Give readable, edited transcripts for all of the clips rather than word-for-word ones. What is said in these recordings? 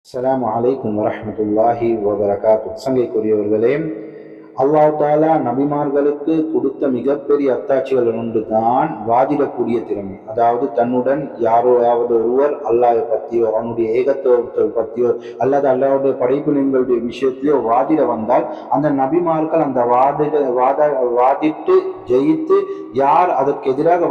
அஸ்ஸலாமு அலைக்கும் வரஹ்மத்துல்லாஹி வபரகாத்துஹ். சங்கைக்குரியவர்களே, அல்லாஹ் தாலா நபிமார்களுக்கு கொடுத்த மிகப்பெரிய அத்தாட்சிகள் ஒன்று தான் வாதிடக்கூடிய திறமை. அதாவது தன்னுடன் யாரோயாவது ஒருவர் அல்லாஹை பற்றியோ அவனுடைய ஏகத்துவத்தை பற்றியோ அல்லது அல்லாஹ்வுடைய படைப்பினங்களுடைய விஷயத்திலோ வாதிட வந்தால் அந்த நபிமார்கள் அந்த வாதிட்டு ஜெயித்து யார் அதற்கு எதிராக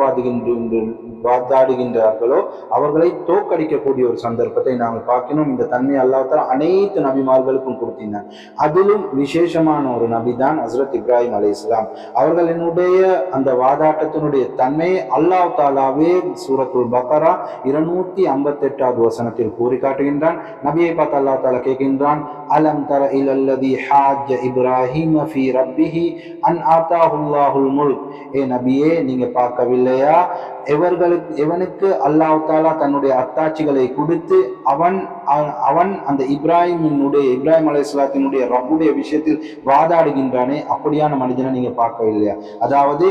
வாதாடுகின்றார்களோ அவர்களை தோற்கடிக்கக்கூடிய ஒரு சந்தர்ப்பத்தை நாங்கள் பார்க்கணும். இந்த தன்மை அல்லாஹ் தஆலா அனைத்து நபிமார்களுக்கும் கொடுத்தினார். அதிலும் விசேஷமான ஒரு நபி தான் ஹஸ்ரத் இப்ராஹிம் அலைஹிஸ்ஸலாம். அவர்களினுடைய அந்த வாதாட்டத்தினுடைய தன்மை அல்லாஹ் தாலாவே சூரத்துல் பக்ரா 258வது வசனத்தில் கூறி காட்டுகின்றான். நபியை பார்த்து அல்லாஹ் தாலா கேட்கின்றான், அலம் தர இலல்லதி ஹாஜ்ஜ இப்ராஹிம ஃபீ ரப்பிஹி அன் ஆதாஹுல்லாஹுல் முல்க். ஏ நபியே, நீங்க பார்க்கவில்லையா எவனுக்கு அல்லாஹ் தாலா தன்னுடைய அத்தாட்சிகளை கொடுத்து அவன் அந்த இப்ராஹிம் அலைஹிஸ்ஸலாத்தினுடைய ரப்புடைய விஷயத்தில் வாதாடுகின்றானே, அப்படியான மனிதனை நீங்க பார்க்கவில்லையா? அதாவது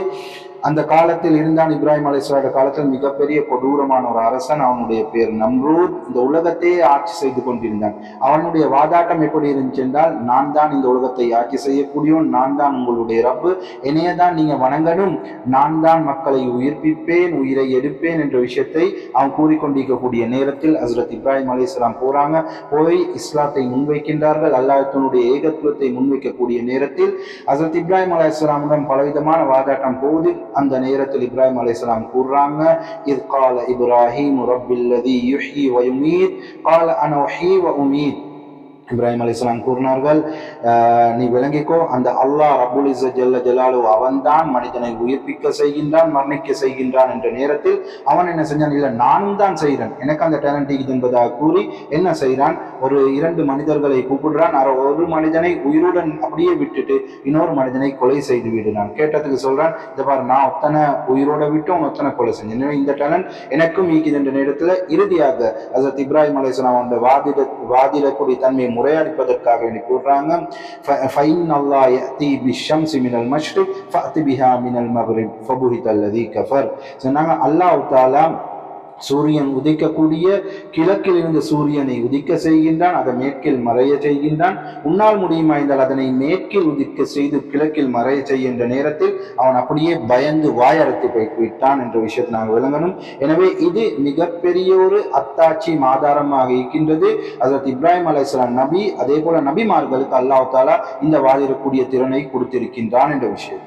அந்த காலத்தில் இருந்தான் இப்ராஹிம் அலைஹிஸ்ஸலாத்துடைய காலத்தில் மிகப்பெரிய கொடூரமான ஒரு அரசன், அவனுடைய பேர் நம்ரூத். இந்த உலகத்தையே ஆட்சி செய்து கொண்டிருந்தான். அவனுடைய வாதாட்டம் எப்படி இருந்துச்சு என்றால், நான் தான் இந்த உலகத்தை ஆட்சி செய்யக்கூடியவன், நான் தான் உங்களுடைய ரப்பு, என்னைய தான் நீங்க வணங்கணும், நான் தான் மக்களை உயிர்ப்பிப்பேன், உயிரை எடுப்பேன் என்ற விஷயத்தை அவன் கூறிக்கொண்டிருக்கக்கூடிய நேரத்தில் ஹஸ்ரத் இப்ராஹிம் அலைஹிஸ்ஸலாம் போய் இஸ்லாத்தை முன்வைக்கின்றார்கள். அல்லாஹ்வினுடைய ஏகத்துவத்தை முன்வைக்கக்கூடிய நேரத்தில் ஹஸ்ரத் இப்ராஹிம் அலைஹிஸ்ஸலாமிடம் பலவிதமான வாதாட்டம் போது அந்த நேரத்தில் இப்ராஹிம் அலைஹிஸ்ஸலாம் கூறுறாங்க, இத் கால இப்ராஹிம் ரப்பில்லதி யுஹ்யி வ யுமீத் கால அன உஹ்யி வ உமீத். இப்ராஹிம் அலைஹிஸ்ஸலாம் கூறினார்கள், நீ விளங்கிக்கோ, அந்த அல்லாஹ் ரப்புல் இஸ்ஸத் ஜல்ல ஜலாலு அவன்தான் மனிதனை உயிர்ப்பிக்க செய்கின்றான், மரணிக்க செய்கின்றான் என்ற நேரத்தில் அவன் என்ன செஞ்சான், இல்லை நானும் தான் செய்கிறேன், எனக்கு அந்த டேலண்ட் இருக்குது என்பதாக கூறி என்ன செய்கிறான், ஒரு 2 மனிதர்களை கூப்பிடுறான். ஒரு மனிதனை உயிருடன் அப்படியே விட்டுட்டு இன்னொரு மனிதனை கொலை செய்து விடுறான். கேட்டதுக்கு சொல்றான், இந்த பாரு, நான் ஒத்தனை உயிரோட விட்டு ஒத்தனை கொலை செஞ்சேன், எனவே இந்த டேலண்ட் எனக்கும் ஈக்குது என்ற நேரத்தில் இறுதியாக ஹஸ்ரத் இப்ராஹிம் அலைஹிஸ்ஸலாம் வாதிடக்கூடிய தன்மையை முறையடிப்பதற்காக வேண்டி கூறுறாங்க, ஃபைன் அல்லாஹ் யஅதி பிஷம்ஸி மினல் மஷ்ரிக் ஃபஅதி பிஹா மினல் மக்ரிப் ஃபபுஹித அல்லதி கஃபர். சொன்னாங்க, அல்லாஹ் தஆலா சூரியன் உதிக்கக்கூடிய கிழக்கில் இருந்து சூரியனை உதிக்க செய்கின்றான், அதை மேற்கில் மறைய செய்கின்றான். உன்னால் முடியுமா என்றால் அதனை மேற்கில் உதிக்க செய்து கிழக்கில் மறைய செய்கின்ற நேரத்தில் அவன் அப்படியே பயந்து வாயடைத்து போய்விட்டான் என்ற விஷயத்தை நாங்கள் விளங்கணும். எனவே இது மிகப்பெரிய ஒரு அத்தாட்சி ஆதாரமாக இருக்கின்றது. ஹஜ்ரத் இப்ராஹிம் அலைஹிஸ்ஸலாம் நபி, அதே போல நபிமார்களுக்கு அல்லாஹ் தஆலா இந்த வாதிடக்கூடிய திறனை கொடுத்திருக்கின்றான் என்ற விஷயம்.